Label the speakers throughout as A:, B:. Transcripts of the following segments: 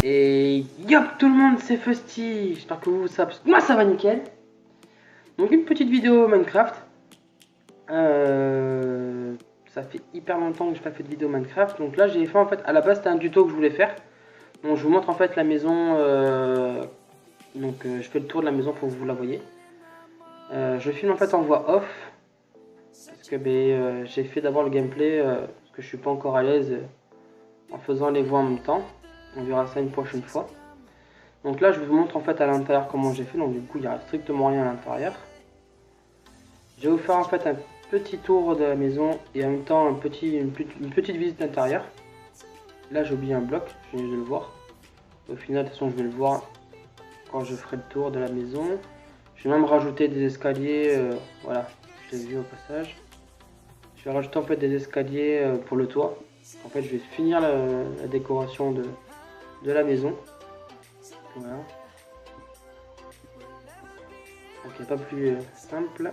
A: Et yop tout le monde, c'est Fusty. J'espère que vous ça, parce que moi ça va nickel. Donc une petite vidéo Minecraft. Ça fait hyper longtemps que j'ai pas fait de vidéo Minecraft. Donc là j'ai fait en fait, à la base c'était un tuto que je voulais faire. Donc je vous montre en fait la maison. Je fais le tour de la maison pour que vous la voyez. Je filme en fait en voix off. Parce que j'ai fait d'abord le gameplay. Parce que je suis pas encore à l'aise en faisant les voix en même temps. On verra ça une prochaine fois. Donc là je vous montre en fait à l'intérieur comment j'ai fait. Donc du coup il n'y a strictement rien à l'intérieur. Je vais vous faire en fait un petit tour de la maison et en même temps une petite visite intérieure. Là j'ai oublié un bloc, je viens de le voir. Au final de toute façon je vais le voir quand je ferai le tour de la maison. Je vais même rajouter des escaliers, voilà, je l'ai vu au passage. Je vais rajouter en fait des escaliers pour le toit. En fait je vais finir la décoration de la maison. Voilà. Donc il n'y a pas plus simple.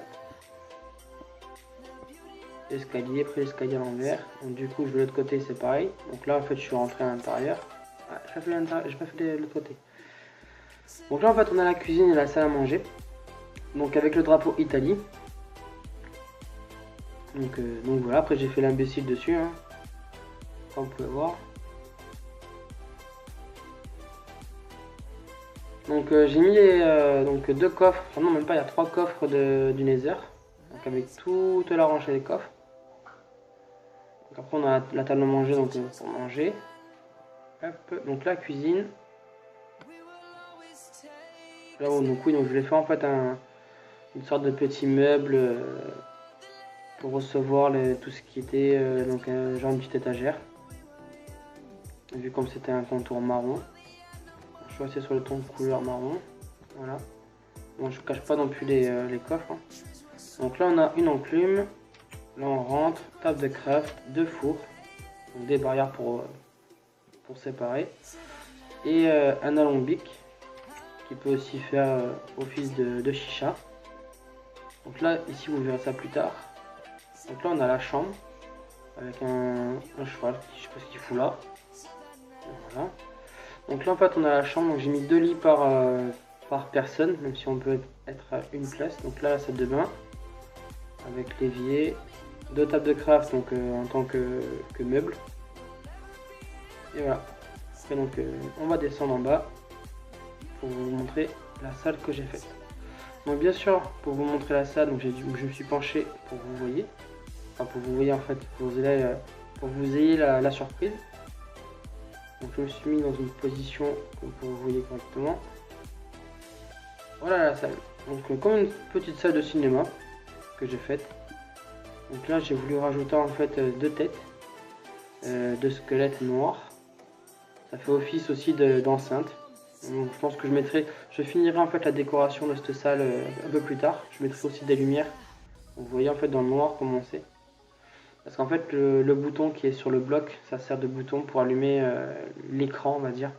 A: Escalier, après l'escalier à l'envers. Donc du coup de l'autre côté c'est pareil. Donc là en fait je suis rentré à l'intérieur. Ah, j'ai pas fait de l'autre côté. Donc là en fait on a la cuisine et la salle à manger. Donc avec le drapeau Italie. Donc voilà, après j'ai fait l'imbécile dessus, hein, comme vous pouvez voir. Donc j'ai mis deux coffres, enfin non même pas, il y a 3 coffres du Nether. Donc avec toute la rangée des coffres. Donc après on a la table à manger donc pour manger. Hop, donc la cuisine. Là où donc oui, donc je l'ai fait en fait une sorte de petit meuble pour recevoir tout ce qui était genre une petite étagère. Vu comme c'était un contour marron. Je suis resté sur le ton de couleur marron. Voilà. Bon, je ne cache pas non plus les coffres. Hein. Donc là on a une enclume. Là on rentre, table de craft, 2 fours. Donc des barrières pour séparer. Et un alambic qui peut aussi faire office de chicha. Donc là ici vous verrez ça plus tard. Donc là on a la chambre avec un cheval, je sais pas ce qu'il fout là. Voilà. Donc là en fait on a la chambre, donc j'ai mis 2 lits par personne, même si on peut être à une place. Donc là la salle de bain avec l'évier, 2 tables de craft donc en tant que meuble. Et voilà. Après donc on va descendre en bas pour vous montrer la salle que j'ai faite. Donc bien sûr pour vous montrer la salle, donc je me suis penché pour que vous voyez. Enfin pour vous voyez en fait, pour vous ayez la surprise. Donc je me suis mis dans une position pour que vous voyez correctement. Voilà la salle. Donc comme une petite salle de cinéma que j'ai faite. Donc là j'ai voulu rajouter en fait 2 têtes de squelettes noirs. Ça fait office aussi d'enceinte. Donc je pense que je finirai en fait la décoration de cette salle un peu plus tard. Je mettrai aussi des lumières. Donc, vous voyez en fait dans le noir comment c'est. Parce qu'en fait le bouton qui est sur le bloc, ça sert de bouton pour allumer l'écran on va dire.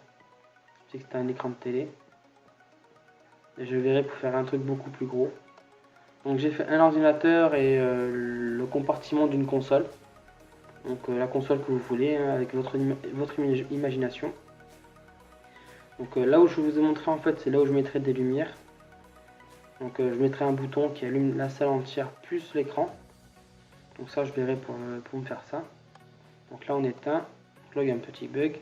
A: C'est que c'est un écran de télé. Et je verrai pour faire un truc beaucoup plus gros. Donc j'ai fait un ordinateur et le compartiment d'une console. Donc la console que vous voulez hein, avec votre imagination. Donc là où je vous ai montré en fait c'est là où je mettrai des lumières. Donc je mettrai un bouton qui allume la salle entière plus l'écran. Donc ça je verrai pour me faire ça. Donc là on éteint. Donc là il y a un petit bug.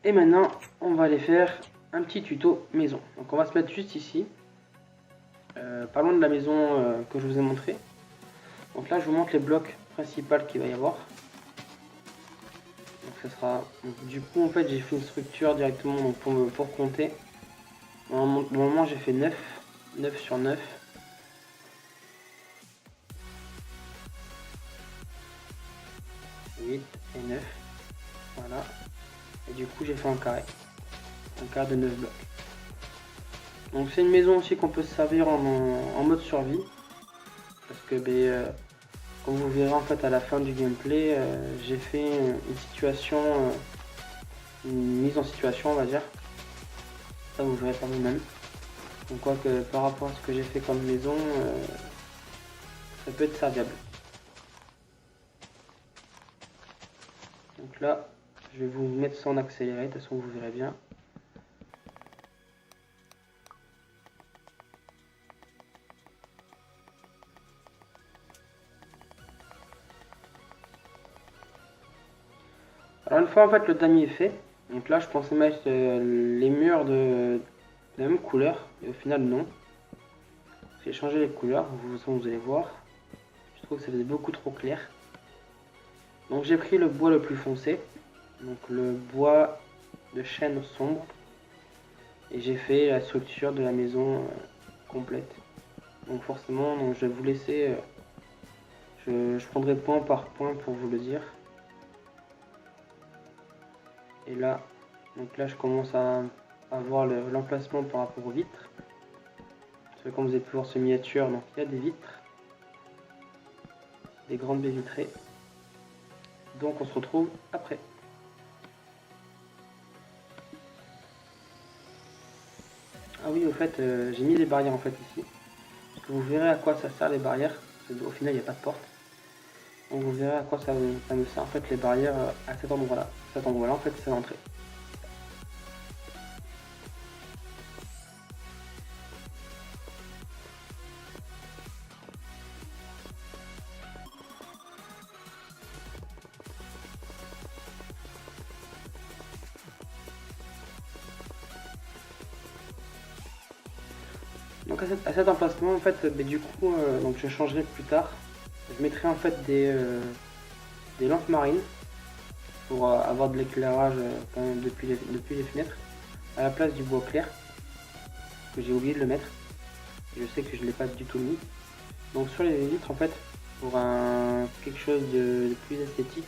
A: Et maintenant on va aller faire un petit tuto maison. Donc on va se mettre juste ici. Pas loin de la maison que je vous ai montré. Donc là je vous montre les blocs principaux qu'il va y avoir. Donc ça sera. Donc, du coup en fait j'ai fait une structure directement donc, pour compter. Normalement j'ai fait 9 sur 9. Et 9, voilà, et du coup j'ai fait un carré de 9 blocs. Donc c'est une maison aussi qu'on peut se servir en mode survie, parce que comme vous verrez en fait à la fin du gameplay, j'ai fait une mise en situation on va dire, ça vous verrez par vous-même. Donc quoi que par rapport à ce que j'ai fait comme maison, ça peut être serviable. Donc là, je vais vous mettre ça en accéléré, de toute façon vous verrez bien. Alors une fois en fait le damier est fait, donc là je pensais mettre les murs de la même couleur, et au final non. J'ai changé les couleurs, vous allez voir. Je trouve que ça faisait beaucoup trop clair. Donc j'ai pris le bois le plus foncé, donc le bois de chêne sombre, et j'ai fait la structure de la maison complète. Donc forcément, donc je vais vous laisser, je prendrai point par point pour vous le dire. Et là, donc là je commence à voir l'emplacement par rapport aux vitres. Parce que comme vous avez pu voir ce miniature, donc il y a des vitres, des grandes baies vitrées. Donc on se retrouve après. Ah oui, au fait, j'ai mis des barrières en fait ici. Parce que vous verrez à quoi ça sert les barrières. Au final, il n'y a pas de porte. Donc vous verrez à quoi ça me sert en fait les barrières à cet endroit-là. Cet endroit-là, en fait, c'est l'entrée. Donc à cet emplacement, en fait, du coup, donc je changerai plus tard. Je mettrai en fait des lampes marines pour avoir de l'éclairage quand même depuis les fenêtres, à la place du bois clair, que j'ai oublié de le mettre. Je sais que je ne l'ai pas du tout mis. Donc sur les vitres, en fait, pour quelque chose de plus esthétique,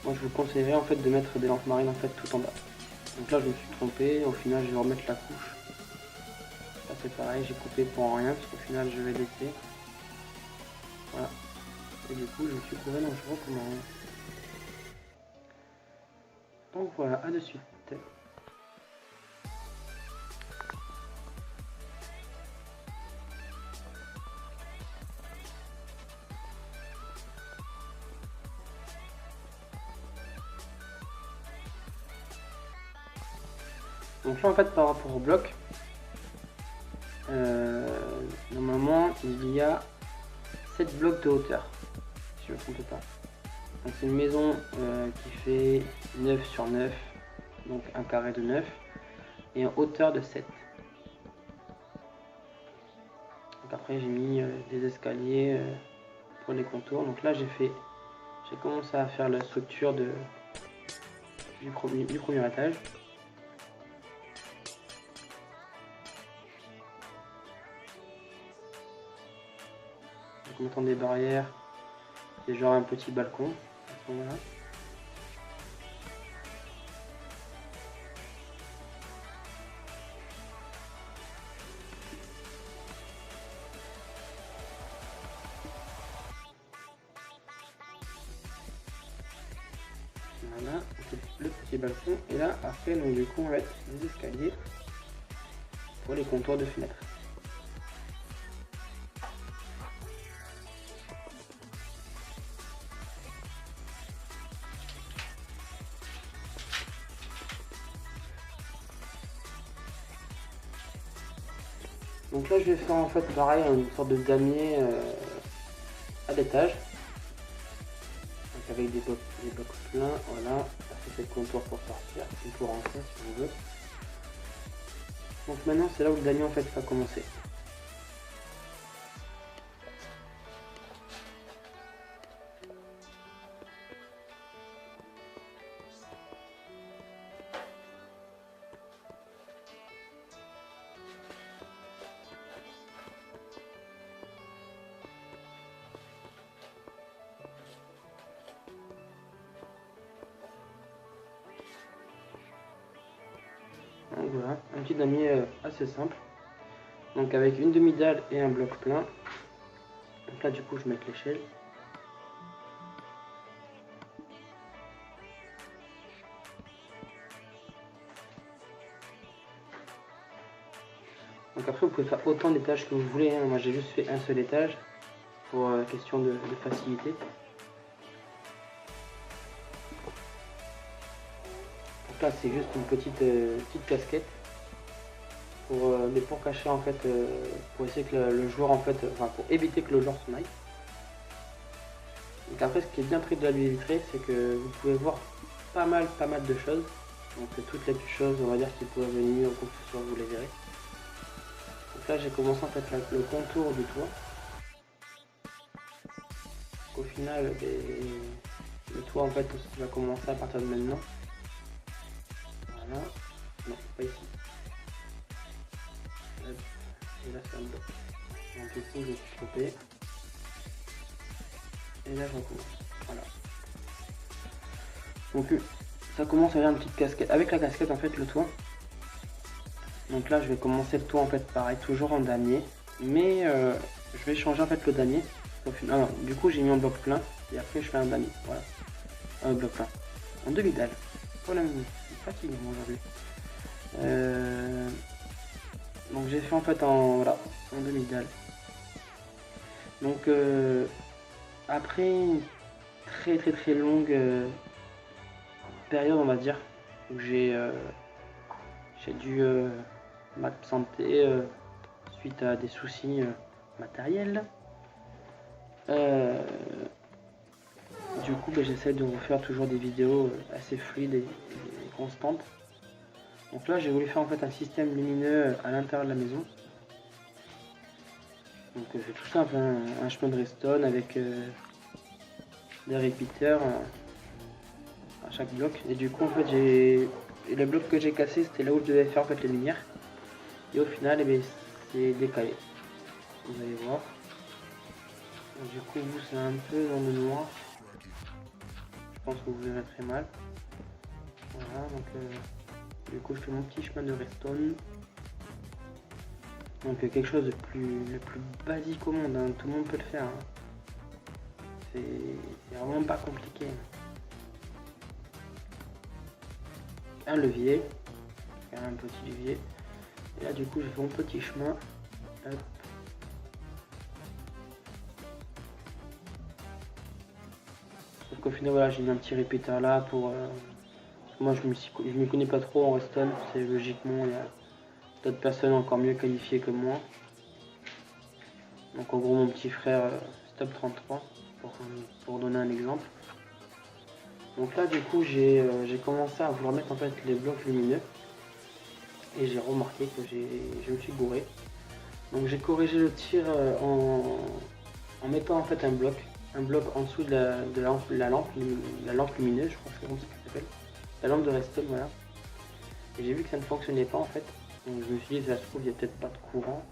A: moi je vous conseillerais en fait de mettre des lampes marines en fait tout en bas. Donc là je me suis trompé, au final je vais remettre la couche. Là c'est pareil, j'ai coupé pour rien parce qu'au final je vais laisser. Voilà. Et du coup je me suis trouvé dangereux pour rien. Donc voilà, à de suite. Donc là en fait par rapport au bloc, normalement il y a 7 blocs de hauteur, si je ne me trompe pas. Donc c'est une maison qui fait 9 sur 9, donc un carré de 9, et en hauteur de 7. Donc après j'ai mis des escaliers pour les contours. Donc là j'ai commencé à faire la structure du premier étage. Donc en mettant des barrières, et genre un petit balcon à ce moment-là. Voilà, le petit balcon. Et là, après, donc du coup, on va mettre des escaliers pour les contours de fenêtres. Donc là, je vais faire en fait pareil, une sorte de damier à l'étage. Avec des blocs pleins, voilà. Ça fait le contour pour sortir, ou pour rentrer si on veut. Donc maintenant c'est là où le damier en fait va commencer. Donc voilà, un petit damier assez simple. Donc avec une demi-dalle et un bloc plein. Donc là du coup je mets l'échelle. Donc après vous pouvez faire autant d'étages que vous voulez, hein. Moi j'ai juste fait un seul étage pour question de facilité. Donc là c'est juste une petite casquette mais pour cacher en fait, pour essayer que le joueur en fait, enfin pour éviter que le joueur s'en aille. Donc après ce qui est bien très de la baie vitrée, c'est que vous pouvez voir pas mal de choses. Donc toutes les petites choses on va dire qui pourraient venir ou quoi que ce soit, vous les verrez. Donc là j'ai commencé en fait le contour du toit. Au final le toit en fait va commencer à partir de maintenant. Voilà. Non, pas ici. Et là c'est un bloc. Donc du coup je me suis trompé. Et là je recommence. Voilà. Donc ça commence à avoir une petite casquette. Avec la casquette en fait le toit. Donc là je vais commencer le toit en fait pareil, toujours en damier. Mais je vais changer en fait le damier. Alors, du coup j'ai mis un bloc plein. Et après je fais un damier. Voilà. Un bloc plein. En demi-dalle. Voilà, je suis fatigué aujourd'hui. Donc j'ai fait en fait en demi-dalle. Donc après une très longue période on va dire où j'ai dû m'absenter suite à des soucis matériels. Du coup j'essaie de vous faire toujours des vidéos assez fluides et constantes. Donc là j'ai voulu faire en fait un système lumineux à l'intérieur de la maison. Donc c'est tout simple, hein, un chemin de redstone avec des repeaters à chaque bloc. Et du coup en fait les blocs que j'ai cassés c'était là où je devais faire en fait les lumières. Et au final c'est décalé. Vous allez voir. Donc, du coup vous c'est un peu dans le noir. Je pense que vous verrez très mal. Voilà donc du coup je fais mon petit chemin de redstone. Donc quelque chose de le plus basique au monde, hein. Tout le monde peut le faire. Hein. C'est vraiment pas compliqué. Un levier, un petit levier. Et là du coup je fais mon petit chemin. Hop. Sauf qu'au final voilà j'ai mis un petit répéteur là pour. Moi je m'y connais pas trop en redstone, c'est logiquement il y a d'autres personnes encore mieux qualifiées que moi. Donc en gros mon petit frère Stop 33 pour donner un exemple. Donc là du coup j'ai commencé à vouloir mettre en fait les blocs lumineux et j'ai remarqué que je me suis gouré. Donc j'ai corrigé le tir en mettant en fait un bloc en dessous de la lampe lumineuse, je crois que c'est comme ça qu'elle s'appelle, la lampe de redstone, voilà. Et j'ai vu que ça ne fonctionnait pas en fait. Donc je me suis dit ça se trouve il n'y a peut-être pas de courant.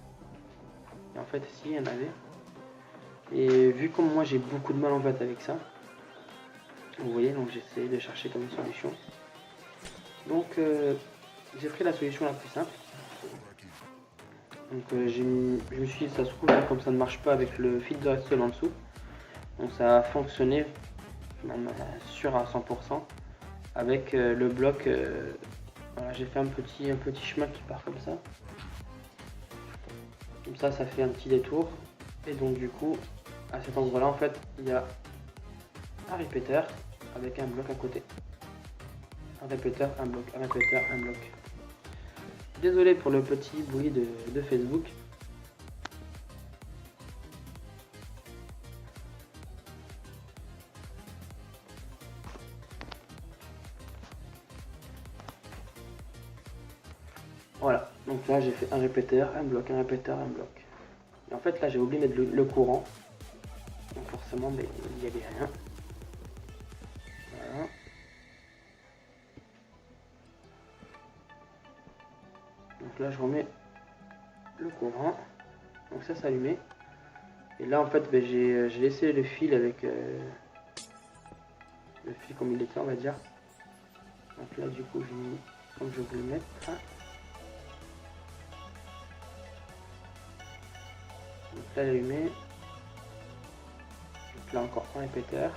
A: Et en fait si, il y en avait. Et vu comme moi j'ai beaucoup de mal en fait avec ça, vous voyez, donc j'ai essayé de chercher comme une solution. Donc j'ai pris la solution la plus simple. Donc je me suis dit ça se trouve comme ça ne marche pas avec le fil de redstone en dessous. Donc ça a fonctionné même sûr à 100% avec le bloc. Voilà, j'ai fait un petit chemin qui part comme ça. Comme ça fait un petit détour. Et donc du coup à cet endroit là en fait il y a un répéteur avec un bloc à côté. Un répéteur, un bloc, un répéteur, un bloc. Désolé pour le petit bruit de Facebook. Voilà, donc là j'ai fait un répéteur, un bloc, un répéteur, un bloc. Et en fait là j'ai oublié de mettre le courant. Donc forcément il n'y avait rien. Voilà. Donc là je remets le courant. Donc ça s'allumait. Et là en fait j'ai laissé le fil avec le fil comme il était on va dire. Donc là du coup j'ai mis comme je voulais mettre. Donc là l'allumé. Donc là encore un répéteur.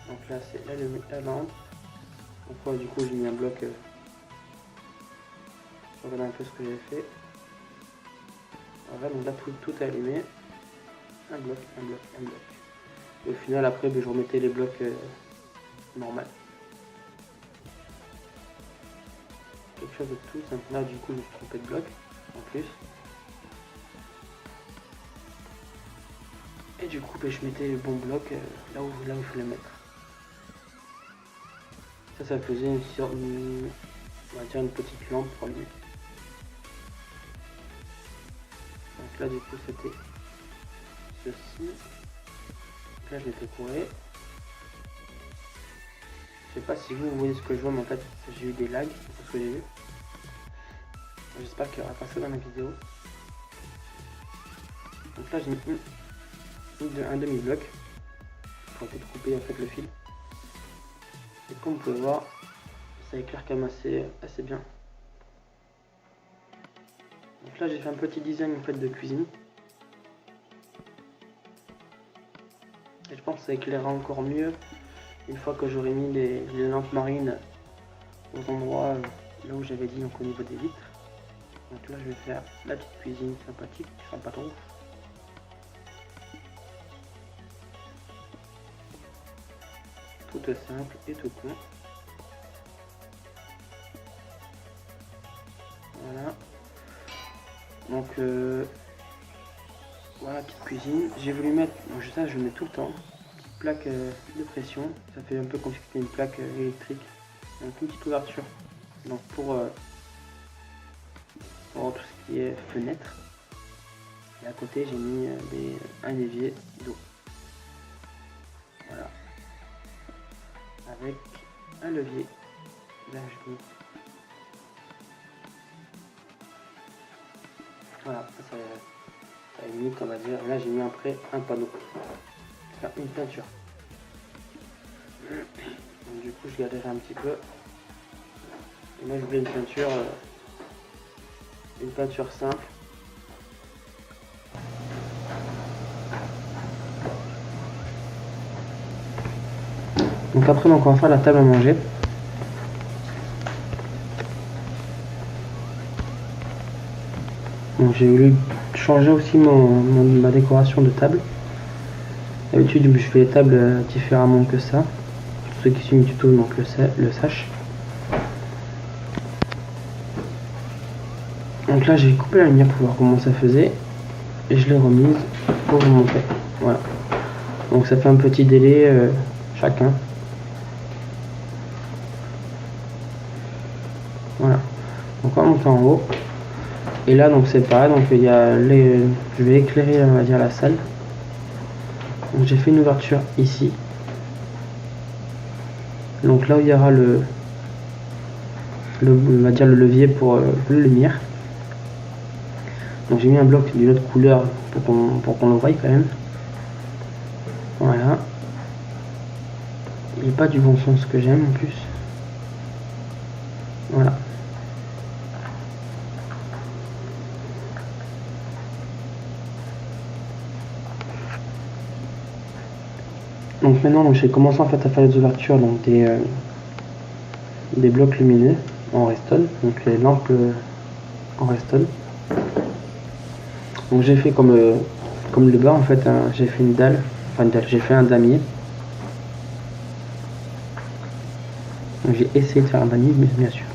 A: Donc là c'est la lampe. Donc là, du coup j'ai mis un bloc. Regardez un peu ce que j'ai fait. Voilà, donc là tout est allumé. Un bloc, un bloc, un bloc. Et au final après je remettais les blocs normal. quelque chose de tout simple. Là du coup je me suis trompé de bloc en plus. Et du coup je mettais le bon bloc là où il fallait le mettre. Ça faisait on va dire une petite lampe pour lui. Donc là du coup c'était ceci. Donc là je l'ai fait courir. Je sais pas si vous voyez ce que je vois, mais en fait j'ai eu des lags, c'est ce que j'ai vu. J'espère qu'il y aura pas ça dans la vidéo. Donc là j'ai mis un demi-bloc pour peut-être couper en fait le fil. Et comme vous pouvez voir, ça éclaire quand même assez bien. Donc là j'ai fait un petit design en fait de cuisine. Et je pense que ça éclairera encore mieux une fois que j'aurai mis les lampes marines aux endroits là où j'avais dit, donc au niveau des vitres. Donc là je vais faire la petite cuisine sympathique, sera pas trop. Tout simple et tout con. Voilà. Donc voilà, petite cuisine. J'ai voulu mettre, donc ça je le mets tout le temps, petite plaque de pression. Ça fait un peu comme si c'était une plaque électrique. Donc une petite ouverture. Donc pour tout ce qui est fenêtre. Et à côté j'ai mis un évier d'eau. Voilà. Avec un levier. Là je mets. Voilà, ça limite on va dire. Là j'ai mis après un panneau. Faire une peinture. Donc, du coup je galérais un petit peu. Et moi je voulais une peinture simple. Donc après on va faire la table à manger. Donc j'ai voulu changer aussi ma décoration de table. D'habitude je fais les tables différemment que ça. Pour ceux qui suivent le tuto donc le sachent. Donc là j'ai coupé la lumière pour voir comment ça faisait. Et je l'ai remise pour vous montrer. Voilà. Donc ça fait un petit délai chacun. Voilà. Donc on monte en haut. Et là donc c'est pareil, donc il y a je vais éclairer on va dire la salle. Donc j'ai fait une ouverture ici. Donc là où il y aura on va dire le levier pour la lumière. Donc j'ai mis un bloc d'une autre couleur pour qu'on le voie quand même. Voilà. Il n'est pas du bon sens que j'aime en plus. Voilà. Donc maintenant j'ai commencé en fait à faire les ouvertures donc des blocs lumineux en Reston, donc les lampes en Reston. Donc j'ai fait comme le bas en fait, j'ai fait une dalle, j'ai fait un damier. Donc j'ai essayé de faire un damier, mais bien sûr.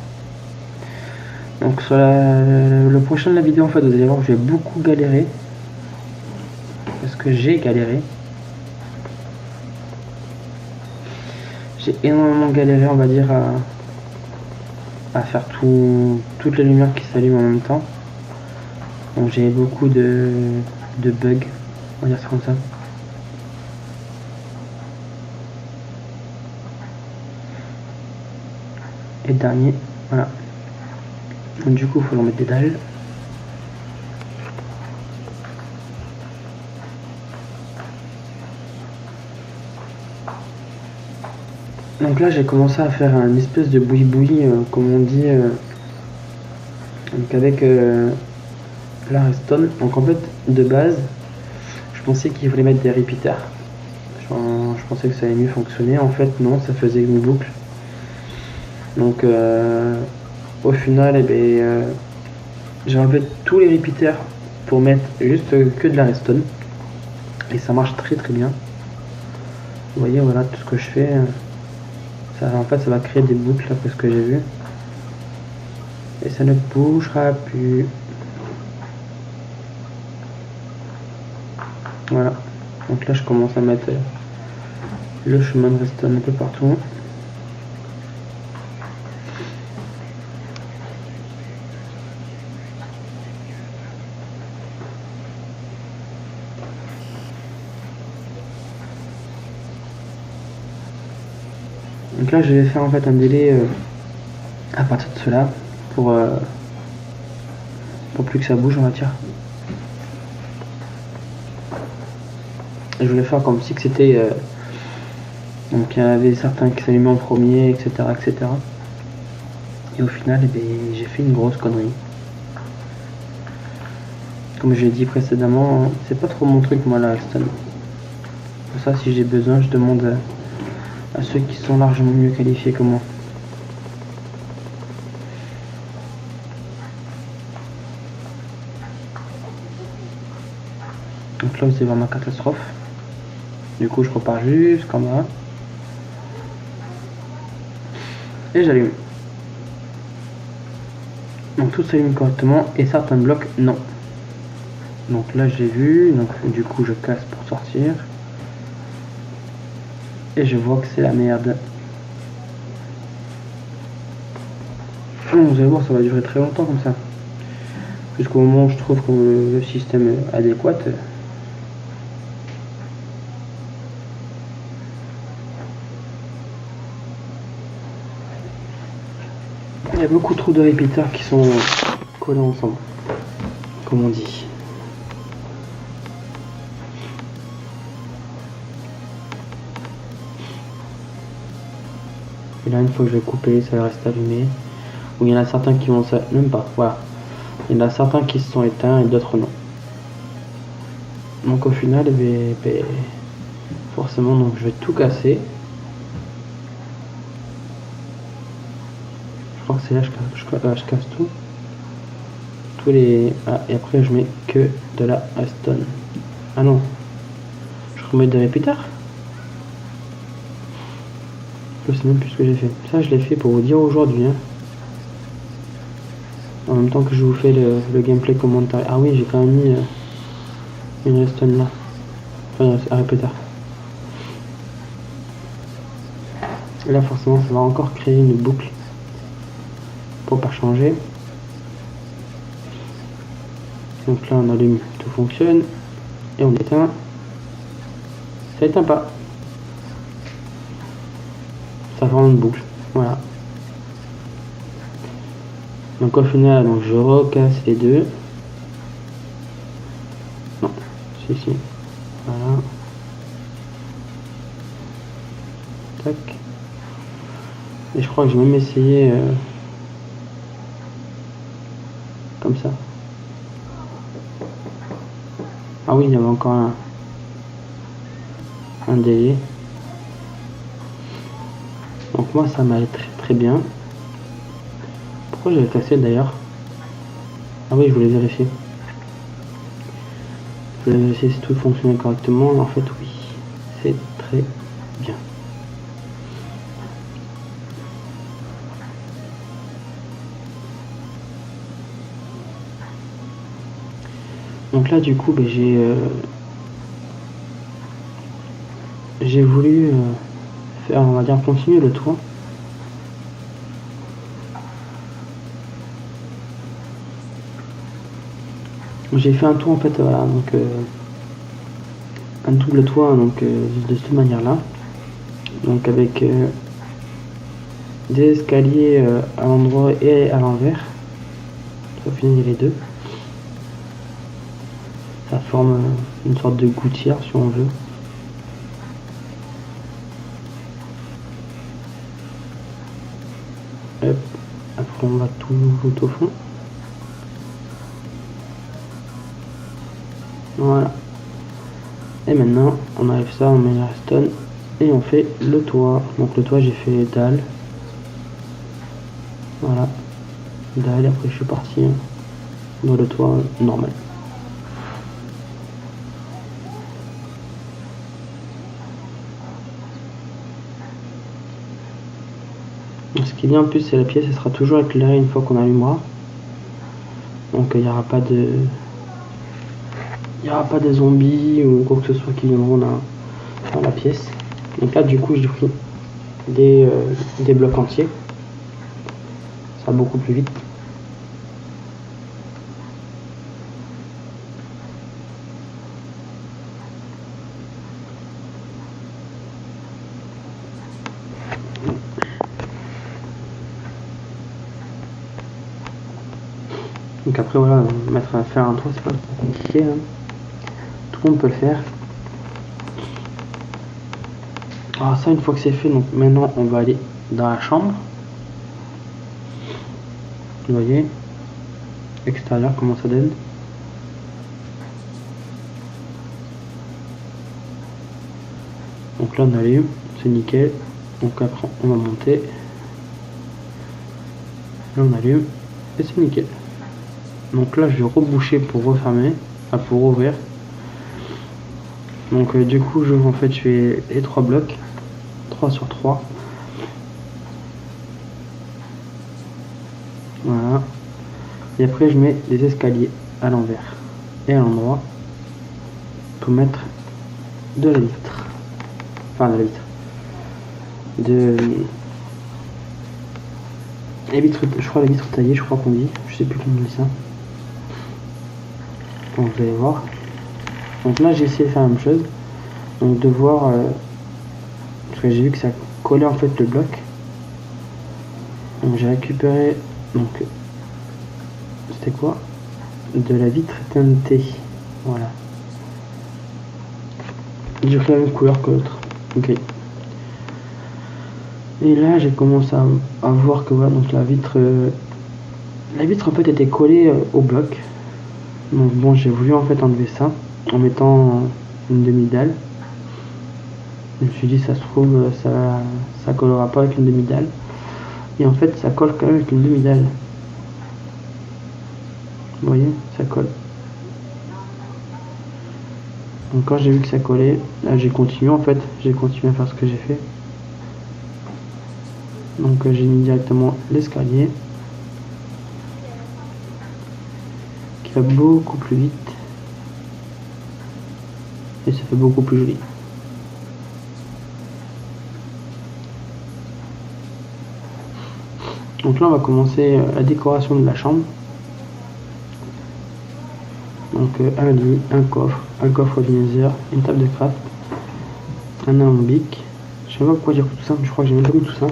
A: Donc sur le prochain de la vidéo en fait, vous allez voir que j'ai beaucoup galéré, parce que j'ai galéré. J'ai énormément galéré on va dire à faire toutes les lumières qui s'allument en même temps. Donc j'ai beaucoup de bugs, on va dire ça comme ça. Et dernier, voilà. Donc, du coup il faut en mettre des dalles. Donc là j'ai commencé à faire une espèce de bouillie comme on dit, donc avec la Reston. Donc en fait de base je pensais qu'il fallait mettre des repeaters. Je pensais que ça allait mieux fonctionner. En fait non, ça faisait une boucle. Donc au final j'ai enlevé tous les repeaters pour mettre juste que de la Reston. Et ça marche très très bien. Vous voyez voilà tout ce que je fais. En fait ça va créer des boucles après ce que j'ai vu. Et ça ne bougera plus. Voilà. Donc là je commence à mettre le chemin de redstone un peu partout. Donc là je vais faire en fait un délai à partir de cela pour plus que ça bouge, on va dire. Et je voulais faire comme si que c'était donc il y en avait certains qui s'allumaient en premier, etc., etc. Et au final, eh bien, j'ai fait une grosse connerie. Comme je l'ai dit précédemment, c'est pas trop mon truc moi la redstone. Pour ça, si j'ai besoin, je demande à ceux qui sont largement mieux qualifiés que moi. Donc là, c'est vraiment catastrophe. Du coup, je repars jusqu'en bas. Et j'allume. Donc tout s'allume correctement et certains blocs, non. Donc là, j'ai vu. Donc du coup, je casse pour sortir. Et je vois que c'est la merde. Vous allez voir, ça va durer très longtemps comme ça. Jusqu'au moment où je trouve que le système est adéquat. Il y a beaucoup trop de repeaters qui sont collés ensemble, comme on dit. Et là, une fois que je vais couper, ça va rester allumé. Ou il y en a certains qui vont même pas, voilà. Il y en a certains qui se sont éteints et d'autres non. Donc au final, forcément, donc je vais tout casser. Je crois que c'est là que je casse tout. Tous les... Ah, et après je mets que de la redstone. Ah non. Je remets des repeaters. Je sais même plus ce que j'ai fait. Ça, je l'ai fait pour vous dire aujourd'hui. Hein. En même temps que je vous fais le gameplay commentaire. Ah oui, j'ai quand même mis une redstone là. Enfin, un repeater. Et là, forcément, ça va encore créer une boucle. Pour pas changer. Donc là, on allume, tout fonctionne. Et on éteint. Ça éteint pas. Ça forme une boucle. Voilà. Donc au final, donc je recasse les deux. Non, si. Voilà. Tac. Et je crois que j'ai même essayé comme ça. Ah oui, il y avait encore un délai. Donc moi ça m'allait très bien. Pourquoi j'avais cassé d'ailleurs? Ah oui, je voulais vérifier. Je voulais vérifier si tout fonctionnait correctement. En fait oui, c'est très bien. Donc là du coup j'ai voulu faire, on va dire, continuer le tour. J'ai fait un tour en fait, voilà, donc un double toit, donc de cette manière là, donc avec des escaliers à l'endroit et à l'envers. Au final il y a les deux. Ça forme une sorte de gouttière si on veut. Hop. Après on va tout au fond. Voilà. Et maintenant on enlève ça, on met la redstone et on fait le toit. Donc le toit j'ai fait dalle. Voilà. Dalle, après je suis parti dans le toit normal. Ce qui est bien en plus, c'est la pièce, elle sera toujours éclairée une fois qu'on allumera. Donc il n'y aura pas de... Il n'y aura pas de zombies ou quoi que ce soit qui viendront dans la pièce. Donc là du coup j'ai pris des blocs entiers. Ça va beaucoup plus vite. Donc après voilà, faire un toit c'est pas trop compliqué, hein. Tout le monde peut le faire. Alors ça une fois que c'est fait, donc maintenant on va aller dans la chambre. Vous voyez, extérieur comment ça donne. Donc là on allume, c'est nickel. Donc après on va monter. Là on allume et c'est nickel. Donc là je vais reboucher pour refermer, enfin pour ouvrir. Donc du coup en fait je fais les 3 blocs, 3 sur 3. Voilà. Et après je mets des escaliers à l'envers et à l'endroit pour mettre de la vitre. Enfin de la vitre. Les vitres, je crois la vitre taillée, je crois qu'on dit. Je sais plus comment on dit ça. Donc vous allez voir. Donc là j'ai essayé de faire la même chose. Donc de voir parce que j'ai vu que ça collait en fait le bloc. Donc j'ai récupéré donc c'était quoi? De la vitre teintée. Voilà. J'ai pris la même couleur que l'autre. Ok. Et là j'ai commencé à voir que voilà, donc la vitre en fait était collée au bloc. Donc bon, j'ai voulu en fait enlever ça en mettant une demi-dalle. Je me suis dit ça se trouve ça collera pas avec une demi-dalle. Et en fait ça colle quand même avec une demi-dalle. Vous voyez, ça colle. Donc quand j'ai vu que ça collait, là j'ai continué en fait, j'ai continué à faire ce que j'ai fait. Donc j'ai mis directement l'escalier qui va beaucoup plus vite et ça fait beaucoup plus joli. Donc là on va commencer la décoration de la chambre. Donc un lit, un coffre ordinateur, une table de craft, un alambic. Je sais pas pourquoi dire tout ça, mais je crois que j'ai même pas mis tout ça.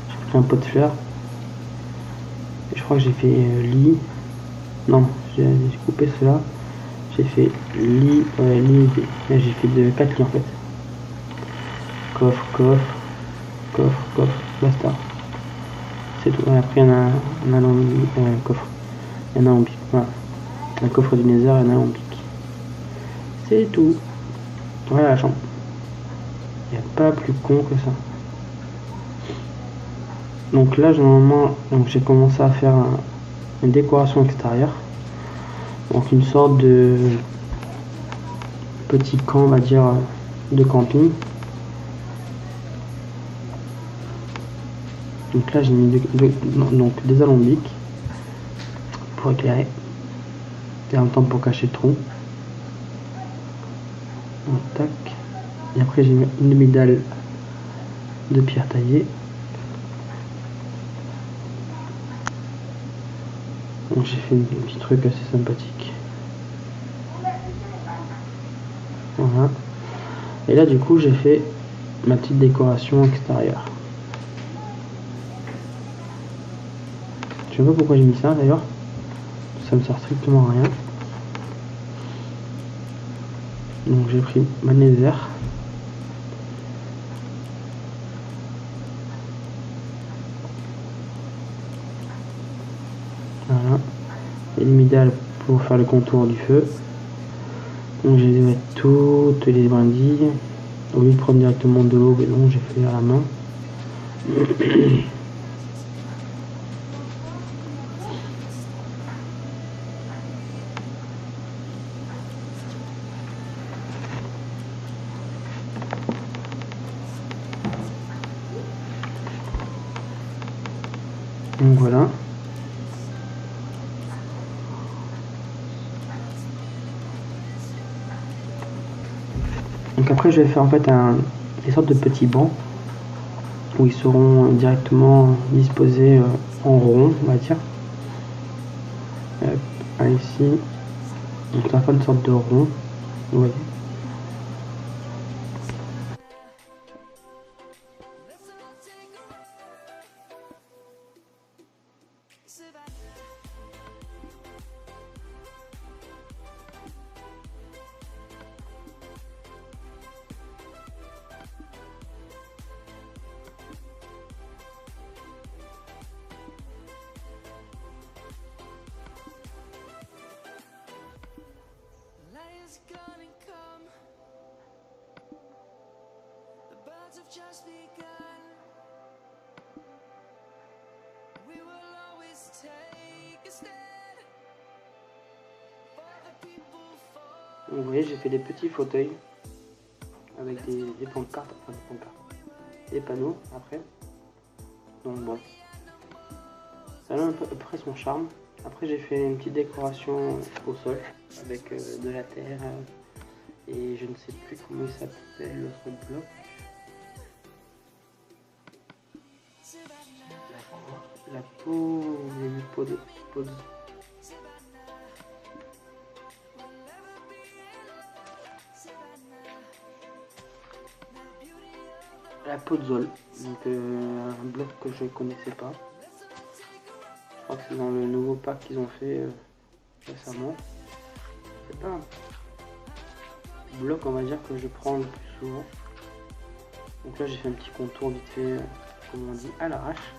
A: J'ai pris un pot de fleurs. Et je crois que j'ai fait lit. Non, j'ai coupé cela. J'ai fait lit, j'ai fait de 4 lits en fait. Coffre, basta. C'est tout. Et après, il y en a un coffre. Il y en a un alambic. Voilà. Un coffre du Nether et un alambic. C'est tout. Voilà la chambre. Il n'y a pas plus con que ça. Donc là, normalement, j'ai commencé à faire une décoration extérieure. Donc une sorte de petit camp, on va dire, de camping. Donc là j'ai mis des alambics pour éclairer et en même temps pour cacher le trou. Donc, tac. Et après j'ai mis une demi-dalle de pierre taillée. Donc j'ai fait un petit truc assez sympathique. Voilà. Et là du coup j'ai fait ma petite décoration extérieure. Je sais pas pourquoi j'ai mis ça d'ailleurs. Ça me sert strictement à rien. Donc j'ai pris ma Nether. Voilà. Et les midales pour faire le contour du feu. Donc j'ai dû mettre toutes les brindilles. Au lieu de prendre directement de l'eau, mais non, j'ai fait à la main. Donc voilà. Donc après je vais faire en fait des sortes de petits bancs où ils seront directement disposés en rond, on va dire. Ici, donc ça va faire une sorte de rond, vous voyez. Vous voyez, j'ai fait des petits fauteuils avec des pancartes, des panneaux après. Donc bon, ça a à peu près son charme. Après j'ai fait une petite décoration au sol avec de la terre et je ne sais plus comment il s'appelle l'autre bloc. La peau, les peaux de la Podzol, donc un bloc que je ne connaissais pas. Je crois que c'est dans le nouveau pack qu'ils ont fait récemment. C'est pas un bloc, on va dire, que je prends le plus souvent. Donc là j'ai fait un petit contour vite fait, comme on dit, à l'arrache.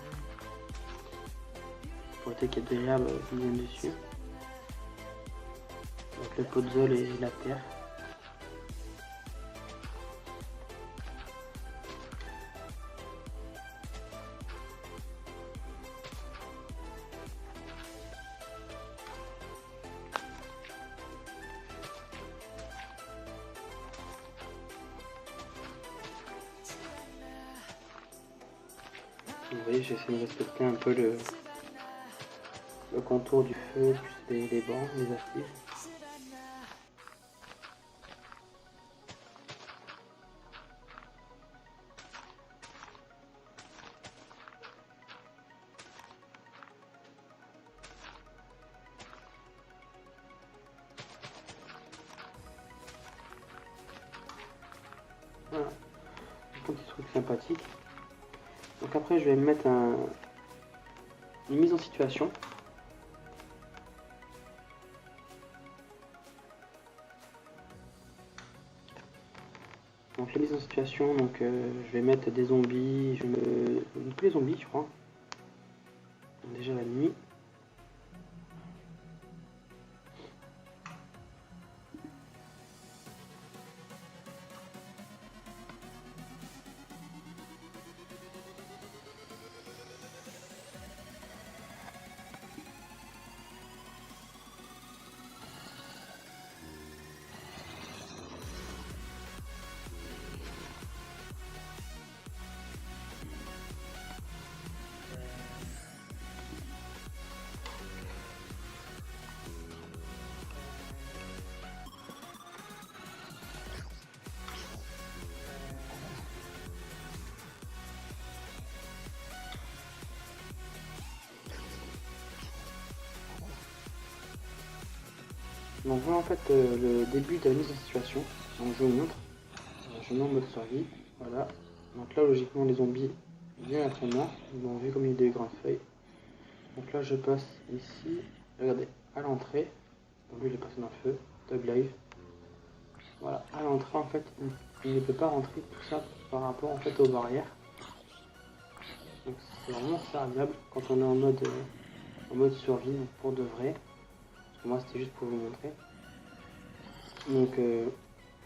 A: Pour éviter qu'il y ait de l'herbe qui vienne dessus. Donc le Podzol et la terre. Vous voyez, j'essaie de respecter un peu le contour du feu, plus les bancs, les assises. Voilà, un petit truc sympathique. Donc après je vais mettre une mise en situation. Donc la mise en situation, donc je vais mettre des zombies, tous les zombies je crois. Donc, déjà la nuit. Donc voilà en fait le début de la mise en situation. Donc je vous montre. Je mets en mode survie. Voilà. Donc là logiquement les zombies viennent après moi. Ils m'ont vu comme il y a des grandes feuilles. Donc là je passe ici. Regardez, à l'entrée. Donc lui il est passé dans le feu. Dog live. Voilà, à l'entrée en fait il ne peut pas rentrer, tout ça par rapport en fait aux barrières. Donc c'est vraiment ça agréable quand on est en mode survie, donc pour de vrai. Moi c'était juste pour vous montrer. Donc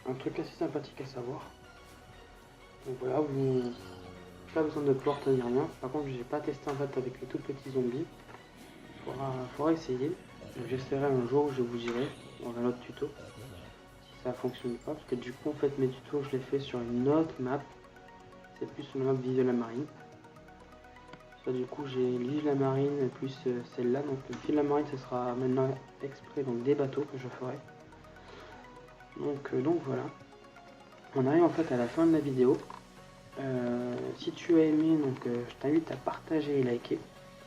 A: un truc assez sympathique à savoir. Donc voilà, vous pas besoin de porte ni rien. Par contre j'ai pas testé en fait avec les tout petits zombies. Faudra essayer. J'essaierai un jour, je vous dirai dans un autre tuto si ça fonctionne pas. Parce que du coup en fait mes tutos je les fais sur une autre map. C'est plus une map Visual Marine. Là, du coup, j'ai l'île la marine plus celle-là. Donc, le fil la marine, ce sera maintenant exprès donc des bateaux que je ferai. Donc voilà. On arrive en fait à la fin de la vidéo. Si tu as aimé, je t'invite à partager et liker.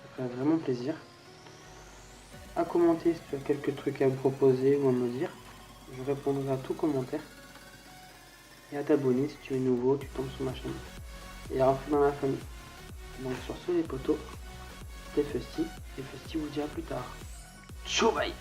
A: Ça ferait vraiment plaisir. À commenter si tu as quelques trucs à me proposer ou à me dire. Je répondrai à tout commentaire. Et à t'abonner si tu es nouveau, tu tombes sur ma chaîne. Et à rentrer dans la famille. Donc sur ce les potos, c'était Fusty. Et Fusty vous dit à plus tard. Ciao bye.